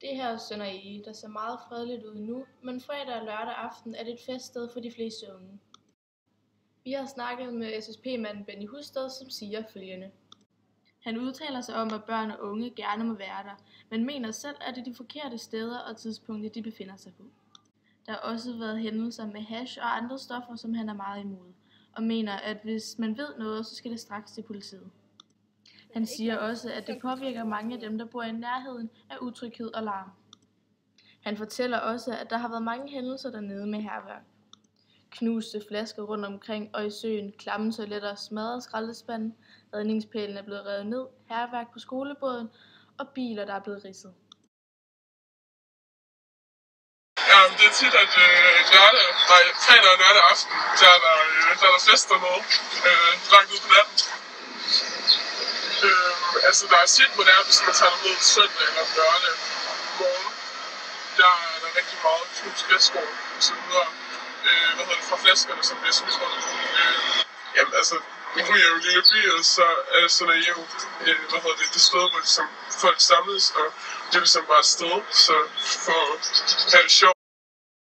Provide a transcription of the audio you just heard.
Det her er Sønder Ege, der ser meget fredeligt ud nu, men fredag og lørdag aften er det et feststed for de fleste unge. Vi har snakket med SSP-manden Benny Husted, som siger følgende. Han udtaler sig om, at børn og unge gerne må være der, men mener selv, at det er de forkerte steder og tidspunkter, de befinder sig på. Der har også været hændelser med hash og andre stoffer, som han er meget imod, og mener, at hvis man ved noget, så skal det straks til politiet. Han siger også, at det påvirker mange af dem, der bor i nærheden af utryghed og larm. Han fortæller også, at der har været mange hændelser dernede med hærværk. Knuste flasker rundt omkring og i søen, klamme toiletter, smadret skraldespanden, redningspælen er blevet revet ned, hærværk på skolebåden og biler, der er blevet ridset. Ja, det er tit, at fredag og lørdag aften, der er der fest dernede, langt ud på natten. Der er tit moderne, hvis man tager ned søndag eller lørdag morgen. Der er der rigtig meget knust græsskål og så videre. Fra flaskerne, som bliver smidt rundt. Nu er jeg jo en lille by, og så er jeg jo det sted, hvor folk samles, og det er ligesom bare et sted, så for at have det sjovt.